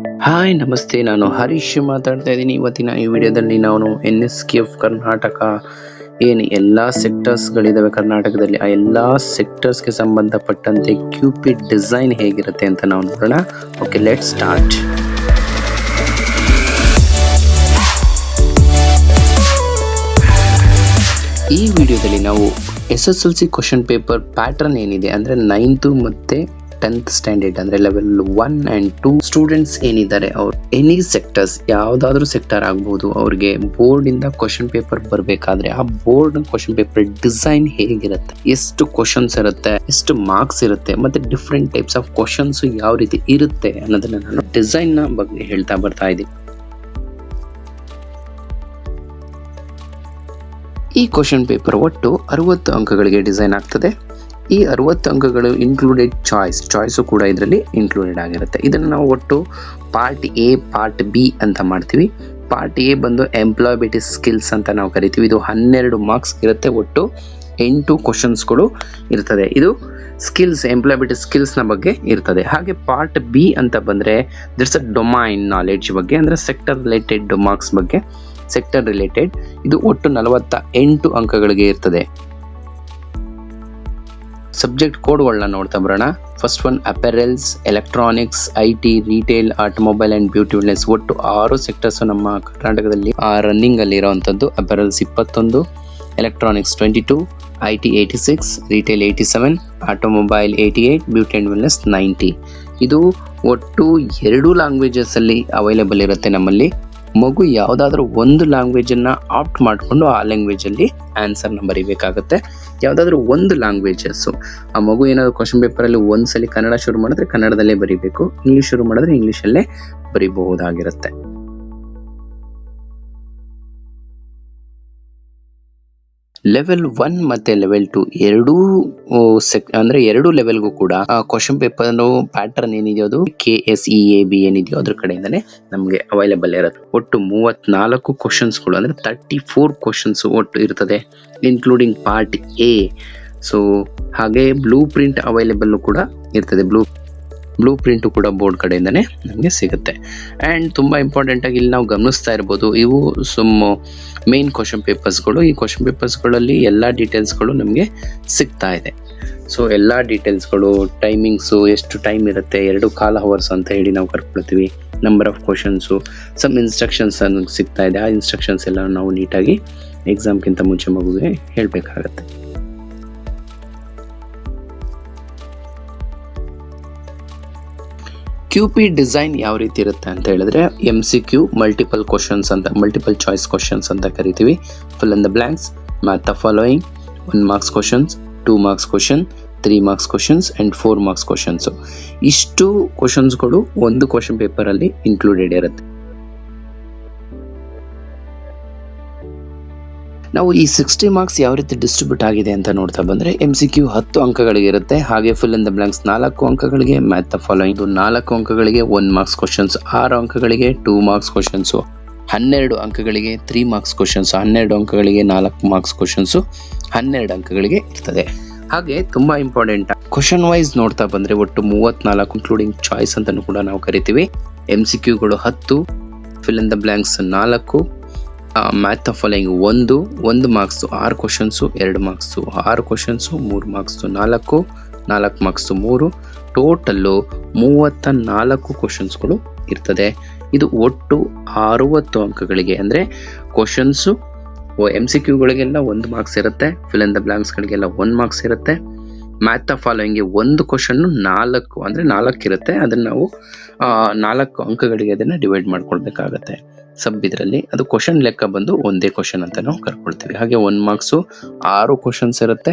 Hi ನಮಸ್ತೆ, ನಾನು ಹರೀಶ್ ಮಾತಾಡ್ತಾ ಇದ್ದೀನಿ. ಇವತ್ತಿನ ಈ ವಿಡಿಯೋದಲ್ಲಿ ನಾನು NSKF ಕರ್ನಾಟಕ ಏನು ಎಲ್ಲ ಸೆಕ್ಟರ್ಸ್ಗಳಿದಾವೆ ಕರ್ನಾಟಕದಲ್ಲಿ, ಆ ಎಲ್ಲ ಸೆಕ್ಟರ್ಸ್ಗೆ ಸಂಬಂಧಪಟ್ಟಂತೆ QP ಡಿಸೈನ್ ಹೇಗಿರುತ್ತೆ ಅಂತ ನಾವು ನೋಡೋಣ. Okay, let start. ಈ ವಿಡಿಯೋದಲ್ಲಿ ನಾವು SSLC ಕ್ವಶನ್ ಪೇಪರ್ ಪ್ಯಾಟರ್ನ್ ಏನಿದೆ ಅಂದರೆ 9th ಮತ್ತೆ 10th ಸ್ಟ್ಯಾಂಡರ್ಡ್ ಅಂದರೆ ಲೆವೆಲ್ 1 and 2 ಸ್ಟೂಡೆಂಟ್ಸ್ ಏನಿದ್ದಾರೆ, ಅವ್ರು ಎನಿ ಸೆಕ್ಟರ್ಸ್ ಯಾವುದಾದ್ರೂ ಸೆಕ್ಟರ್ ಆಗ್ಬೋದು, ಅವ್ರಿಗೆ ಬೋರ್ಡ್ ಇಂದ ಕ್ವಶನ್ ಪೇಪರ್ ಬರಬೇಕಾದ್ರೆ ಆ ಬೋರ್ಡ್ ಕ್ವಶನ್ ಪೇಪರ್ ಡಿಸೈನ್ ಹೇಗಿರುತ್ತೆ, ಎಷ್ಟು ಕ್ವಶನ್ಸ್ ಇರುತ್ತೆ, ಎಷ್ಟು ಮಾರ್ಕ್ಸ್ ಇರುತ್ತೆ, ಮತ್ತೆ ಡಿಫ್ರೆಂಟ್ ಟೈಪ್ಸ್ ಆಫ್ ಕ್ವಶನ್ಸ್ ಯಾವ ರೀತಿ ಇರುತ್ತೆ ಅನ್ನೋದನ್ನ ನಾನು ಡಿಸೈನ್ ನ ಬಗ್ಗೆ ಹೇಳ್ತಾ ಬರ್ತಾ ಇದ್ದೀನಿ. ಈ ಕ್ವಶನ್ ಪೇಪರ್ ಒಟ್ಟು 60 ಅಂಕಗಳಿಗೆ ಡಿಸೈನ್ ಆಗ್ತದೆ. ಈ 60 ಅಂಕಗಳು ಇನ್ಕ್ಲೂಡೆಡ್ ಚಾಯ್ಸ್ ಕೂಡ ಇದರಲ್ಲಿ ಇನ್ಕ್ಲೂಡೆಡ್ ಆಗಿರುತ್ತೆ. ಇದನ್ನು ನಾವು ಒಟ್ಟು ಪಾರ್ಟ್ ಎ, ಪಾರ್ಟ್ ಬಿ ಅಂತ ಮಾಡ್ತೀವಿ. ಪಾರ್ಟ್ ಎ ಬಂದು ಎಂಪ್ಲಾಯಬಿಲಿಟಿ ಸ್ಕಿಲ್ಸ್ ಅಂತ ನಾವು ಕರಿತೀವಿ. ಇದು 12 ಮಾರ್ಕ್ಸ್ ಇರುತ್ತೆ. ಒಟ್ಟು 8 ಕ್ವಶನ್ಸ್ಗಳು ಇರ್ತದೆ. ಇದು ಸ್ಕಿಲ್ಸ್, ಎಂಪ್ಲಾಯಬಿಲಿಟಿ ಸ್ಕಿಲ್ಸ್ ನ ಬಗ್ಗೆ ಇರ್ತದೆ. ಹಾಗೆ ಪಾರ್ಟ್ ಬಿ ಅಂತ ಬಂದ್ರೆ ದಿಟ್ಸ್ ಅ ಡೊಮೈನ್ ನಾಲೆಡ್ಜ್ ಬಗ್ಗೆ, ಅಂದ್ರೆ ಸೆಕ್ಟರ್ ರಿಲೇಟೆಡ್ ಮಾರ್ಕ್ಸ್ ಬಗ್ಗೆ, ಸೆಕ್ಟರ್ ರಿಲೇಟೆಡ್. ಇದು ಒಟ್ಟು 48 ಅಂಕಗಳಿಗೆ ಇರ್ತದೆ. ಸಬ್ಜೆಕ್ಟ್ ಕೋಡ್ಗಳನ್ನ ನೋಡ್ತಾ ಬರೋಣ. First one apparels, electronics, IT, retail, automobile and beauty wellness. ಒಟ್ಟು 6 ಸೆಕ್ಟರ್ಸ್ ನಮ್ಮ ಕರ್ನಾಟಕದಲ್ಲಿ ರನ್ನಿಂಗ್ ಅಲ್ಲಿ ಇರುವಂತದ್ದು. Apparels 21, electronics 22, IT 86, retail 87, automobile 88, beauty and wellness 90. ಇದು ಒಟ್ಟು 2 ಲ್ಯಾಂಗ್ವೇಜಸ್ ಅಲ್ಲಿ ಅವೈಲೇಬಲ್ ಇರುತ್ತೆ ನಮ್ಮಲ್ಲಿ. ಮಗು ಯಾವುದಾದ್ರೂ ಒಂದು ಲ್ಯಾಂಗ್ವೇಜ್ ಅನ್ನ ಆಪ್ಟ್ ಮಾಡಿಕೊಂಡು ಆ ಲ್ಯಾಂಗ್ವೇಜ್ ಅಲ್ಲಿ ಆನ್ಸರ್ ನ ಬರೀಬೇಕಾಗುತ್ತೆ. ಯಾವುದಾದ್ರೂ ಒಂದು ಲ್ಯಾಂಗ್ವೇಜಸ್, ಆ ಮಗು ಏನಾದ್ರು ಕ್ವಶನ್ ಪೇಪರ್ ಅಲ್ಲಿ ಒಂದ್ಸಲಿ ಕನ್ನಡ ಶುರು ಮಾಡಿದ್ರೆ ಕನ್ನಡದಲ್ಲೇ ಬರೀಬೇಕು, ಇಂಗ್ಲಿಷ್ ಶುರು ಮಾಡಿದ್ರೆ ಇಂಗ್ಲಿಷ್ ಅಲ್ಲೇ ಬರೀಬಹುದಾಗಿರುತ್ತೆ. ಲೆವೆಲ್ 1 ಮತ್ತೆ ಲೆವೆಲ್ 2 ಎರಡೂ ಅಂದ್ರೆ 2 ಲೆವೆಲ್ಗೂ ಕೂಡ ಕ್ವಶನ್ ಪೇಪರ್ ಪ್ಯಾಟರ್ನ್ ಏನಿದೆಯೋ ಅದು KSEAB ಏನಿದೆಯೋ ಅದ್ರ ಕಡೆಯಿಂದಾನೆ ನಮಗೆ ಅವೈಲೇಬಲ್ ಇರುತ್ತೆ. ಒಟ್ಟು 34 ಕ್ವಶನ್ಸ್ಗಳು ಅಂದ್ರೆ 34 ಕ್ವಶನ್ಸ್ ಒಟ್ಟು ಇರ್ತದೆ, ಇನ್ಕ್ಲೂಡಿಂಗ್ ಪಾರ್ಟ್ ಎ. ಸೊ ಹಾಗೆ ಬ್ಲೂ ಪ್ರಿಂಟ್ ಅವೈಲೇಬಲ್ ಕೂಡ ಇರ್ತದೆ. ಬ್ಲೂ ಪ್ರಿಂಟ್ ಕೂಡ ಬೋರ್ಡ್ ಕಡೆಯಿಂದಾನೆ ನಮಗೆ ಸಿಗುತ್ತೆ. ಅಂಡ್ ತುಂಬಾ ಇಂಪಾರ್ಟೆಂಟ್ ಆಗಿ ಇಲ್ಲಿ ನಾವು ಗಮನಿಸ್ತಾ ಇರ್ಬೋದು, ಇವು ಮೇನ್ ಕ್ವಶನ್ ಪೇಪರ್ಸ್ಗಳು. ಈ ಕ್ವಶನ್ ಪೇಪರ್ಸ್ಗಳಲ್ಲಿ ಎಲ್ಲ ಡೀಟೇಲ್ಸ್ಗಳು ನಮಗೆ ಸಿಗ್ತಾ ಇದೆ. ಸೊ ಎಲ್ಲ ಡೀಟೇಲ್ಸ್ಗಳು, ಟೈಮಿಂಗ್ಸು, ಎಷ್ಟು ಟೈಮ್ ಇರುತ್ತೆ, 2.25 hours ಅಂತ ಹೇಳಿ ನಾವು ಕರ್ಕೊಳ್ತೀವಿ, number of questions, some instructions ಸಿಗ್ತಾ ಇದೆ. ಆ ಇನ್ಸ್ಟ್ರಕ್ಷನ್ಸ್ ಎಲ್ಲ ನಾವು ನೀಟಾಗಿ ಎಕ್ಸಾಮ್ಗಿಂತ ಮುಂಚೆ ಮಗುವಿಗೆ ಹೇಳಬೇಕಾಗತ್ತೆ. QP ಡಿಸೈನ್ ಯಾವ ರೀತಿ ಇರುತ್ತೆ ಅಂತ ಹೇಳಿದ್ರೆ MCQ, ಮಲ್ಟಿಪಲ್ ಚಾಯ್ಸ್ ಕ್ವಶನ್ಸ್ ಅಂತ ಕರಿತೀವಿ. Fill in the blanks, math the following, 1 marks questions, 2 marks question, 3 marks questions and 4 marks questions. ಇಷ್ಟು ಕ್ವಶನ್ಸ್ಗಳು ಒಂದು ಕ್ವಶನ್ ಪೇಪರ್ ಅಲ್ಲಿ ಇನ್ಕ್ಲೂಡೆಡ್ ಇರುತ್ತೆ. ನಾವು ಈ 60 marks ಯಾವ ರೀತಿ ಡಿಸ್ಟ್ರಿಬ್ಯೂಟ್ ಆಗಿದೆ ಅಂತ ನೋಡ್ತಾ ಬಂದ್ರೆ MCQ 10 ಅಂಕಗಳಿಗೆ ಇರುತ್ತೆ. ಹಾಗೆ ಫಿಲ್ ಇನ್ ದ ಬ್ಲಾಂಕ್ಸ್ 4 ಅಂಕಗಳಿಗೆ, ಮ್ಯಾಥ್ ದ ಫಾಲೋಯಿಂಗ್ 4 ಅಂಕಗಳಿಗೆ, 1 marks ಕ್ವಶನ್ಸ್ 6 ಅಂಕಗಳಿಗೆ, 2 marks ಕ್ವಶನ್ಸ್ 12 ಅಂಕಗಳಿಗೆ, 3 marks ಕ್ವಶನ್ಸ್ 12 ಅಂಕಗಳಿಗೆ, 4 marks ಕ್ವಶನ್ಸ್ 12 ಅಂಕಗಳಿಗೆ ಇರ್ತದೆ. ಹಾಗೆ ತುಂಬಾ ಇಂಪಾರ್ಟೆಂಟ್ ಕ್ವಶನ್ ವೈಸ್ ನೋಡ್ತಾ ಬಂದ್ರೆ ಒಟ್ಟು 34 ಇನ್ಕ್ಲೂಡಿಂಗ್ ಚಾಯ್ಸ್ ಅಂತಾನು ಕೂಡ ನಾವು ಕರಿತೀವಿ. MCQಗಳು 10, fill in the blanks 4, match the following 1 marks 6 questions, 2 marks 6 questions, 3 marks 4 marks 3, total 34 ಕ್ವಶನ್ಸ್ಗಳು ಇರ್ತದೆ. ಇದು ಒಟ್ಟು 60 ಅಂಕಗಳಿಗೆ. ಅಂದ್ರೆ ಕ್ವಶನ್ಸ್ MCQಗಳಿಗೆಲ್ಲ 1 marks ಇರುತ್ತೆ, ಫಿಲ್ ಇನ್ ದ ಬ್ಲಾಂಕ್ಸ್ ಗಳಿಗೆಲ್ಲ 1 marks ಇರುತ್ತೆ. ಮ್ಯಾಥ್ ದ ಫಾಲೋಯಿಂಗ್ 1 ಕ್ವಶನ್ 4 ಅಂದ್ರೆ 4 ಇರುತ್ತೆ. ಅದನ್ನ ನಾವು 4 ಅಂಕಗಳಿಗೆ ಅದನ್ನ ಡಿವೈಡ್ ಮಾಡ್ಕೊಳ್ಬೇಕಾಗತ್ತೆ. ಇದರಲ್ಲಿ ಅದು ಕ್ವಶನ್ ಲೆಕ್ಕ ಬಂದು ಒಂದೇ ಕ್ವಶನ್ ಅಂತ ನಾವು ಕರ್ಕೊಳ್ತೀವಿ. ಹಾಗೆ 1 marks 6 ಕ್ವಶನ್ಸ್ ಇರುತ್ತೆ,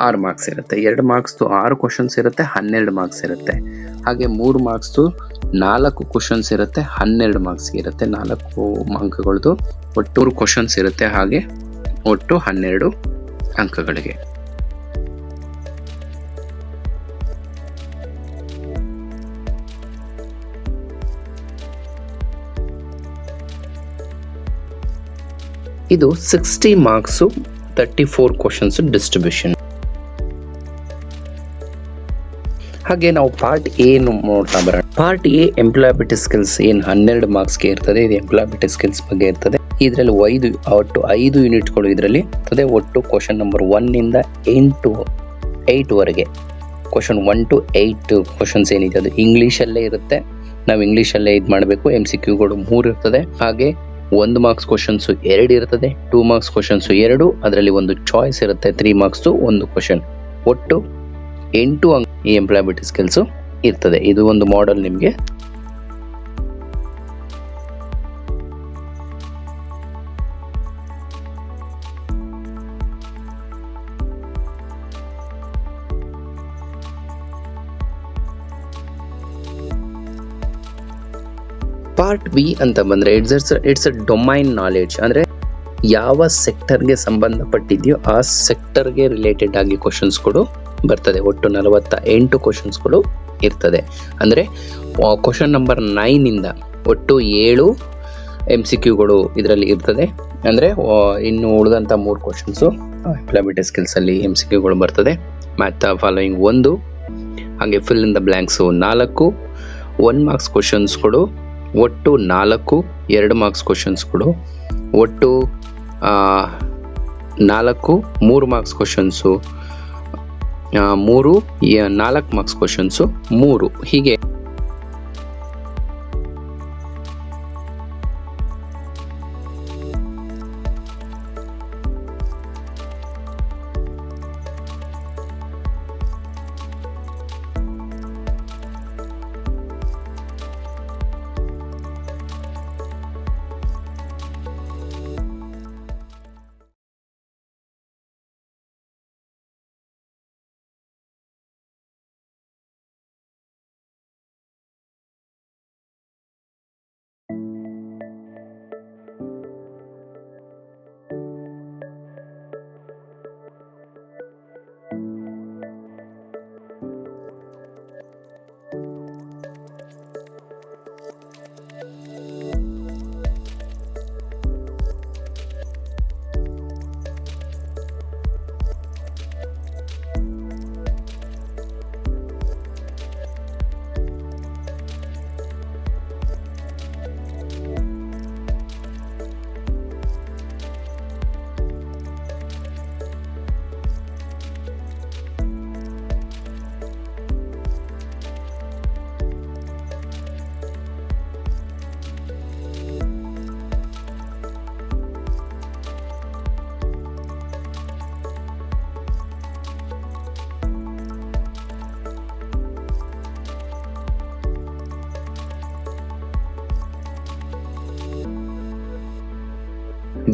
6 marks ಇರುತ್ತೆ. 2 marks 6 ಕ್ವಶನ್ಸ್ ಇರುತ್ತೆ, 12 marks ಇರುತ್ತೆ. ಹಾಗೆ 3 marks 4 ಕ್ವಶನ್ಸ್ ಇರುತ್ತೆ, 12 marks ಇರುತ್ತೆ. 4 ಅಂಕಗಳದ್ದು ಒಟ್ಟು 3 ಕ್ವಶನ್ಸ್ ಇರುತ್ತೆ. ಹಾಗೆ ಒಟ್ಟು 12 ಅಂಕಗಳಿಗೆ. ಇದು 60 marks 34 ಕ್ವಶನ್ಸ್ ಡಿಸ್ಟ್ರಿಬ್ಯೂಷನ್. ಹಾಗೆ ನಾವು ಪಾರ್ಟ್ ಎ ನೋಡ್ತಾ ಬರೋಣ. ಪಾರ್ಟ್ ಎ ಎಂಪ್ಲಾಯಬಿಲಿಟಿ ಸ್ಕಿಲ್ಸ್ ಏನು 12 ಮಾರ್ಕ್ಸ್ಗೆ ಇರ್ತದೆ. ಇದು ಎಂಪ್ಲಾಯಬಿಲಿಟಿ ಸ್ಕಿಲ್ಸ್ ಬಗ್ಗೆ ಇರ್ತದೆ. ಇದರಲ್ಲಿ ಒಟ್ಟು 5 ಯೂನಿಟ್ಗಳು ಇದರಲ್ಲಿ ಇರ್ತದೆ. ಒಟ್ಟು ಕ್ವಶನ್ ನಂಬರ್ 1 ಇಂದ 8 ವರೆಗೆ ಕ್ವಶನ್ 1 to 8 ಕ್ವಶನ್ಸ್ ಏನಿದೆ ಅದು ಇಂಗ್ಲೀಷಲ್ಲೇ ಇರುತ್ತೆ. ನಾವು ಇಂಗ್ಲೀಷಲ್ಲೇ ಇದು ಮಾಡಬೇಕು. MCQಗಳು 3 ಇರ್ತದೆ. ಹಾಗೆ 1 ಮಾರ್ಕ್ಸ್ ಕ್ವಶನ್ಸ್ 2 ಇರ್ತದೆ. 2 ಮಾರ್ಕ್ಸ್ ಕ್ವಶನ್ಸ್ 2, ಅದರಲ್ಲಿ ಒಂದು ಚಾಯ್ಸ್ ಇರುತ್ತೆ 3 ಮಾರ್ಕ್ಸ್ 1 ಕ್ವಶನ್. ಒಟ್ಟು 8 ಈ ಎಂಪ್ಲಾಯಬಿಲಿಟಿ ಸ್ಕಿಲ್ಸ್ ಇರ್ತದೆ. ಇದು ಒಂದು ಮಾಡೆಲ್ ನಿಮಗೆ. ಪಾರ್ಟ್ ಬಿ ಅಂತ ಬಂದ್ರೆ ಇಟ್ಸ್ ಅ ಡೊಮೈನ್ ನಾಲೆಡ್ಜ್. ಅಂದ್ರೆ ಯಾವ ಸೆಕ್ಟರ್ಗೆ ಸಂಬಂಧಪಟ್ಟಿದೆಯೋ ಆ ಸೆಕ್ಟರ್ಗೆ ರಿಲೇಟೆಡ್ ಆಗಿ ಕ್ವಶನ್ಸ್ಗಳು ಬರ್ತದೆ. ಒಟ್ಟು 48 ಕ್ವಶನ್ಸ್ಗಳು ಇರ್ತದೆ. ಅಂದರೆ ಕ್ವಶನ್ ನಂಬರ್ 9 ಇಂದ ಒಟ್ಟು 7 MCQಗಳು ಇದರಲ್ಲಿ ಇರ್ತದೆ. ಅಂದರೆ ಇನ್ನು ಉಳಿದಂಥ 3 ಕ್ವಶನ್ಸು ಎಂಪ್ಲಾಯಬಿಲಿಟಿ ಸ್ಕಿಲ್ಸ್ ಅಲ್ಲಿ MCQಗಳು ಬರ್ತದೆ. ಮ್ಯಾಥ್ ಫಾಲೋಯಿಂಗ್ 1, ಹಾಗೆ fill in the blanks 4, 1 marks ಕ್ವಶನ್ಸ್ಗಳು ಒಟ್ಟು 4, 2 ಮಾರ್ಕ್ಸ್ ಕ್ವಶನ್ಸ್ಗಳು ಒಟ್ಟು 4, 3 ಮಾರ್ಕ್ಸ್ ಕ್ವಶನ್ಸು 3, 4 ಮಾರ್ಕ್ಸ್ ಕ್ವಶನ್ಸು 3, ಹೀಗೆ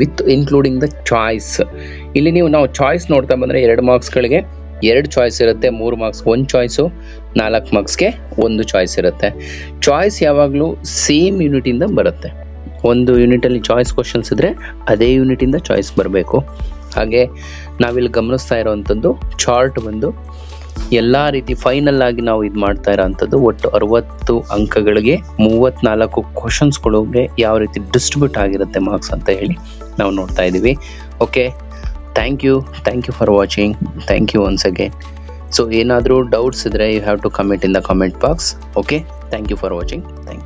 ವಿತ್ ಇನ್ಕ್ಲೂಡಿಂಗ್ ದ ಚಾಯ್ಸ್. ಇಲ್ಲಿ ನಾವು ಚಾಯ್ಸ್ ನೋಡ್ತಾ ಬಂದರೆ 2 ಮಾರ್ಕ್ಸ್ಗಳಿಗೆ 2 ಚಾಯ್ಸ್ ಇರುತ್ತೆ, 3 ಮಾರ್ಕ್ಸ್ 1 ಚಾಯ್ಸು, 4 ಮಾರ್ಕ್ಸ್ಗೆ 1 ಚಾಯ್ಸ್ ಇರುತ್ತೆ. ಚಾಯ್ಸ್ ಯಾವಾಗಲೂ ಸೇಮ್ ಯೂನಿಟಿಂದ ಬರುತ್ತೆ. ಒಂದು ಯೂನಿಟಲ್ಲಿ ಚಾಯ್ಸ್ ಕ್ವಶನ್ಸ್ ಇದ್ದರೆ ಅದೇ ಯೂನಿಟಿಂದ ಚಾಯ್ಸ್ ಬರಬೇಕು. ಹಾಗೆ ನಾವಿಲ್ಲಿ ಗಮನಿಸ್ತಾ ಇರೋವಂಥದ್ದು ಚಾರ್ಟ್ ಬಂದು ಎಲ್ಲ ರೀತಿ ಫೈನಲ್ ಆಗಿ ನಾವು ಇದು ಮಾಡ್ತಾ ಇರೋವಂಥದ್ದು ಒಟ್ಟು 60 ಅಂಕಗಳಿಗೆ 34 ಕ್ವಶನ್ಸ್ಗಳಿಗೆ ಯಾವ ರೀತಿ ಡಿಸ್ಟ್ರಿಬ್ಯೂಟ್ ಆಗಿರುತ್ತೆ ಮಾರ್ಕ್ಸ್ ಅಂತ ಹೇಳಿ ನಾವು ನೋಡ್ತಾ ಇದ್ದೀವಿ. Okay, thank you for watching. Thank you once again. So ಏನಾದರೂ ಡೌಟ್ಸ್ ಇದ್ದರೆ you have to comment in the comment box. Okay, thank you for watching. Thank you.